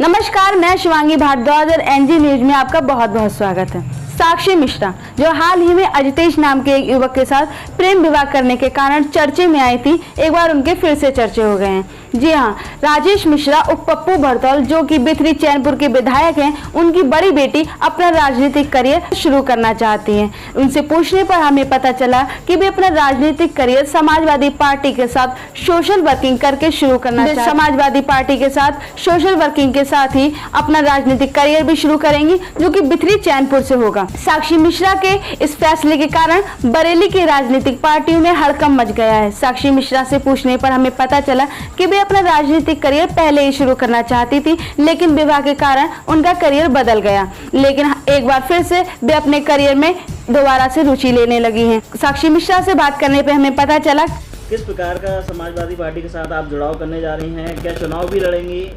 नमस्कार, मैं शिवांगी भारद्वाज और एनजी न्यूज में आपका बहुत बहुत स्वागत है। साक्षी मिश्रा जो हाल ही में अजितेश नाम के एक युवक के साथ प्रेम विवाह करने के कारण चर्चे में आई थी, एक बार उनके फिर से चर्चे हो गए हैं। जी हां, राजेश मिश्रा उर्फ पप्पू भरतौल जो कि बिथरी चैनपुर के विधायक हैं, उनकी बड़ी बेटी अपना राजनीतिक करियर शुरू करना चाहती हैं। उनसे पूछने पर हमें पता चला कि वे अपना राजनीतिक करियर समाजवादी पार्टी के साथ सोशल वर्किंग करके शुरू करना चाहती हैं। समाजवादी पार्टी के साथ सोशल वर्किंग के साथ ही अपना राजनीतिक करियर भी शुरू करेंगी, जो कि बिथरी चैनपुर से होगा। साक्षी मिश्रा के इस फैसले के कारण बरेली की राजनीतिक पार्टियों में हड़कंप मच गया है। साक्षी मिश्रा से पूछने पर हमें पता चला कि वे अपना राजनीतिक करियर पहले ही शुरू करना चाहती थी, लेकिन विवाह के कारण उनका करियर बदल गया। लेकिन एक बार फिर से वे अपने करियर में दोबारा से रुचि लेने लगी हैं। साक्षी मिश्रा से बात करने पर हमें पता चला किस प्रकार का समाजवादी पार्टी के साथ आप जुड़ाव करने जा रही हैं, क्या चुनाव भी लड़ेंगी?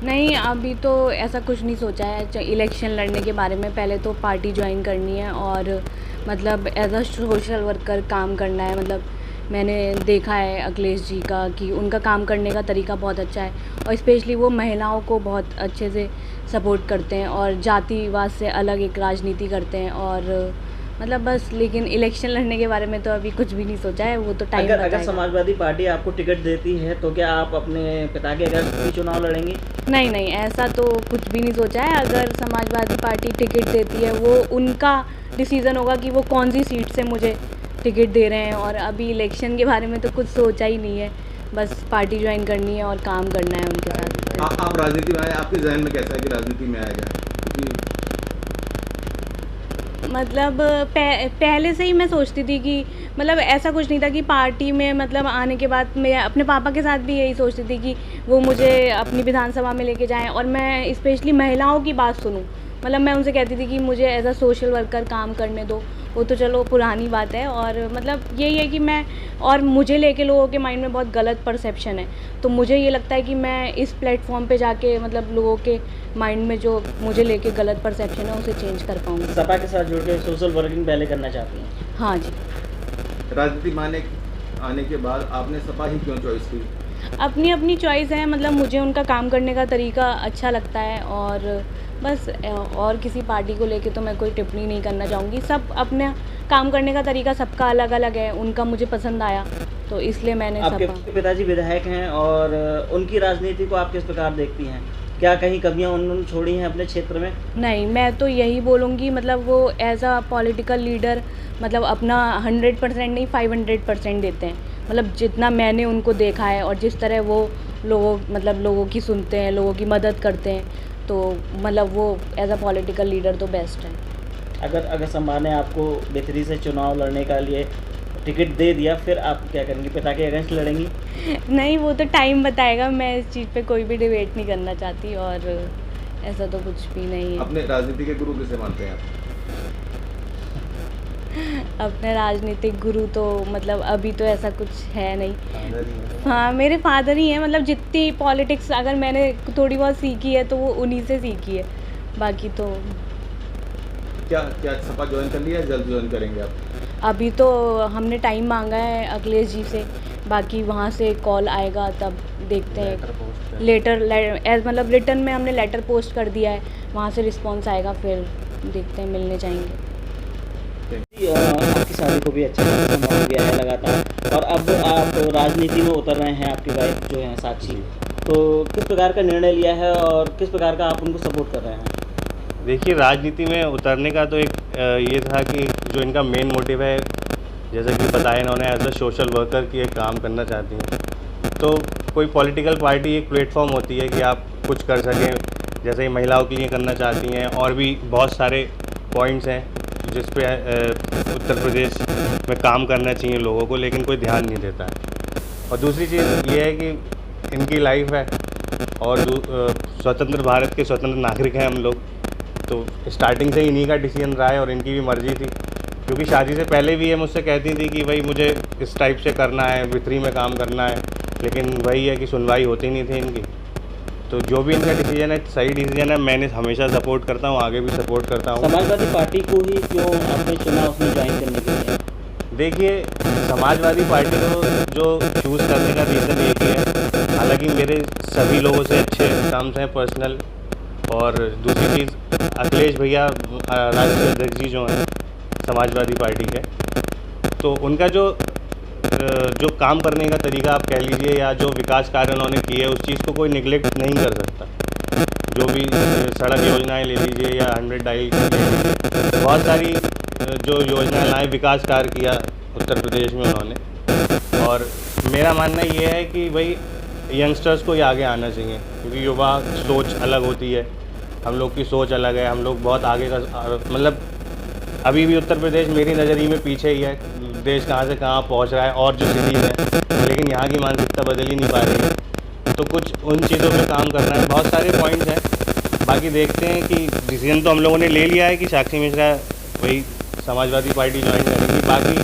नहीं, अभी तो ऐसा कुछ नहीं सोचा है इलेक्शन लड़ने के बारे में। पहले तो पार्टी ज्वाइन करनी है और मतलब एज अ सोशल वर्कर काम करना है। मतलब मैंने देखा है अखिलेश जी का कि उनका काम करने का तरीका बहुत अच्छा है और स्पेशली वो महिलाओं को बहुत अच्छे से सपोर्ट करते हैं और जातिवाद से अलग एक राजनीति करते हैं और मतलब बस। लेकिन इलेक्शन लड़ने के बारे में तो अभी कुछ भी नहीं सोचा है, वो तो टाइम बताएगा। अगर समाजवादी पार्टी आपको टिकट देती है तो क्या आप अपने पिता के घर भी चुनाव लड़ेंगी? नहीं, ऐसा तो कुछ भी नहीं सोचा है। अगर समाजवादी पार्टी टिकट देती है वो उनका डिसीज़न होगा कि वो कौन सी सीट से मुझे टिकट दे रहे हैं, और अभी इलेक्शन के बारे में तो कुछ सोचा ही नहीं है। बस पार्टी ज्वाइन करनी है और काम करना है उनके साथ। आप राजनीति में आए, आपके जहन में कैसा है कि राजनीति में आया जाए? मतलब पहले से ही मैं सोचती थी कि मतलब ऐसा कुछ नहीं था कि पार्टी में मतलब आने के बाद मैं अपने पापा के साथ भी यही सोचती थी कि वो मुझे अपनी विधानसभा में लेके जाएं और मैं स्पेशली महिलाओं की बात सुनूं। मतलब मैं उनसे कहती थी कि मुझे एज अ सोशल वर्कर काम करने दो। वो तो चलो पुरानी बात है, और मतलब यही है कि मैं और मुझे लेके लोगों के माइंड में बहुत गलत परसेप्शन है, तो मुझे ये लगता है कि मैं इस प्लेटफॉर्म पे जाके मतलब लोगों के माइंड में जो मुझे लेके गलत परसेप्शन है उसे चेंज कर पाऊँगी। सपा के साथ जुड़ के सोशल वर्किंग पहले करना चाहती हैं? हाँ जी। राजनीति में आने के बाद आपने सपा ही क्यों चॉइस की? अपनी चॉइस है। मतलब मुझे उनका काम करने का तरीका अच्छा लगता है और बस। और किसी पार्टी को लेके तो मैं कोई टिप्पणी नहीं करना चाहूँगी। सब अपने काम करने का तरीका सबका अलग अलग है, उनका मुझे पसंद आया तो इसलिए मैंने आपके सपा। पिताजी विधायक हैं और उनकी राजनीति को आप किस प्रकार देखती हैं? क्या कहीं कमियां उन्होंने छोड़ी हैं अपने क्षेत्र में? नहीं, मैं तो यही बोलूँगी मतलब वो एज अ पॉलिटिकल लीडर मतलब अपना 100% नहीं 500% देते हैं। मतलब जितना मैंने उनको देखा है और जिस तरह वो लोगों की सुनते हैं, लोगों की मदद करते हैं, तो मतलब वो एज अ पॉलिटिकल लीडर तो बेस्ट है। अगर सपा ने आपको बिथरी से चुनाव लड़ने का लिए टिकट दे दिया, फिर आप क्या करेंगी? पिता के अगेंस्ट लड़ेंगी? नहीं, वो तो टाइम बताएगा। मैं इस चीज़ पे कोई भी डिबेट नहीं करना चाहती और ऐसा तो कुछ भी नहीं है। अपने राजनीति के गुरु किसे मानते हैं आप? अपने राजनीतिक गुरु तो मतलब अभी तो ऐसा कुछ है नहीं। हाँ, मेरे फादर ही हैं। मतलब जितनी पॉलिटिक्स अगर मैंने थोड़ी बहुत सीखी है तो वो उन्हीं से सीखी है, बाकी तो। क्या सपा ज्वाइन कर लिया है? जल्द ज्वाइन करेंगे आप? अभी तो हमने टाइम मांगा है अखिलेश जी से, बाकी वहाँ से कॉल आएगा तब देखते हैं। मतलब रिटर्न में हमने लेटर पोस्ट कर दिया है, वहाँ से रिस्पॉन्स आएगा फिर देखते हैं, मिलने जाएंगे। आपकी शादी को भी अच्छा समय हो गया है लगातार, और अब आप राजनीति में उतर रहे हैं। आपकी वाइफ जो है साक्षी, तो किस प्रकार का निर्णय लिया है और किस प्रकार का आप उनको सपोर्ट कर रहे हैं? देखिए, राजनीति में उतरने का तो एक ये था कि जो इनका मेन मोटिव है, जैसा कि बताया इन्होंने, एज अ सोशल वर्कर की एक काम करना चाहती हैं। तो कोई पॉलिटिकल पार्टी एक प्लेटफॉर्म होती है कि आप कुछ कर सकें, जैसे ही महिलाओं के लिए करना चाहती हैं, और भी बहुत सारे पॉइंट्स हैं जिस पे उत्तर प्रदेश में काम करना चाहिए लोगों को, लेकिन कोई ध्यान नहीं देता है। और दूसरी चीज़ ये है कि इनकी लाइफ है और स्वतंत्र भारत के स्वतंत्र नागरिक हैं हम लोग, तो स्टार्टिंग से इन्हीं का डिसीजन रहा है और इनकी भी मर्ज़ी थी, क्योंकि शादी से पहले भी ये मुझसे कहती थी कि भाई मुझे इस टाइप से करना है, बिथरी में काम करना है, लेकिन वही है कि सुनवाई होती नहीं थी इनकी। तो जो भी इनका डिसीजन है सही डिसीजन है, मैंने हमेशा सपोर्ट करता हूँ, आगे भी सपोर्ट करता हूँ। समाजवादी पार्टी को ही क्यों आपने चुना उसमें ज्वाइन करने के लिए? देखिए, समाजवादी पार्टी को जो चूज़ करने का रीज़न एक ही है, हालांकि हालांकि मेरे सभी लोगों से अच्छे टर्म्स हैं पर्सनल। और दूसरी चीज़, अखिलेश भैया राष्ट्रीय अध्यक्ष जी जो हैं समाजवादी पार्टी के, तो उनका जो काम करने का तरीका आप कह लीजिए या जो विकास कार्य उन्होंने किए उस चीज़ को कोई निगलेक्ट नहीं कर सकता। जो भी सड़क योजनाएं ले लीजिए या 100 डाइल ले लीजिए, बहुत सारी जो योजनाएं लाए, विकास कार्य किया उत्तर प्रदेश में उन्होंने। और मेरा मानना ये है कि भाई यंगस्टर्स को ही आगे आना चाहिए, क्योंकि युवा सोच अलग होती है, हम लोग की सोच अलग है, हम लोग बहुत आगे का मतलब अभी भी उत्तर प्रदेश मेरी नज़रिए में पीछे ही है। देश कहाँ से कहाँ पहुँच रहा है और जो सिटीज़ है, लेकिन यहाँ की मानसिकता बदल ही नहीं पा रही है। तो कुछ उन चीज़ों पे काम करना है, बहुत सारे पॉइंट्स हैं। बाकी देखते हैं कि डिसीजन तो हम लोगों ने ले लिया है कि साक्षी मिश्रा वही समाजवादी पार्टी ज्वाइन करेंगी। बाकी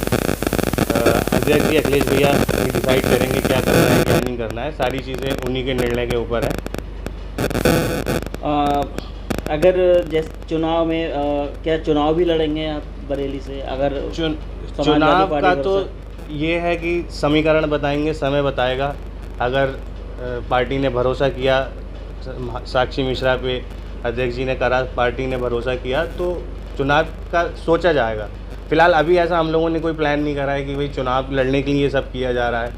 अध्यक्ष जी अखिलेश भैया डिसाइड करेंगे क्या करना है क्या नहीं करना है, सारी चीज़ें उन्हीं के निर्णय के ऊपर है। अगर जैसे चुनाव में क्या चुनाव भी लड़ेंगे आप बरेली से? अगर चुनाव का तो ये है कि समीकरण बताएंगे, समय बताएगा। अगर पार्टी ने भरोसा किया साक्षी मिश्रा पे, अध्यक्ष जी ने करा, पार्टी ने भरोसा किया, तो चुनाव का सोचा जाएगा। फिलहाल अभी ऐसा हम लोगों ने कोई प्लान नहीं करा है कि भाई चुनाव लड़ने के लिए ये सब किया जा रहा है।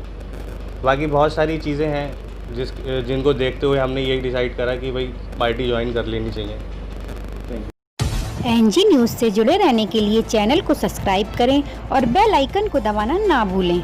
बाकी बहुत सारी चीज़ें हैं जिनको देखते हुए हमने ये डिसाइड करा कि भाई पार्टी ज्वाइन कर लेनी चाहिए। एनजी न्यूज़ से जुड़े रहने के लिए चैनल को सब्सक्राइब करें और बेल आइकन को दबाना ना भूलें।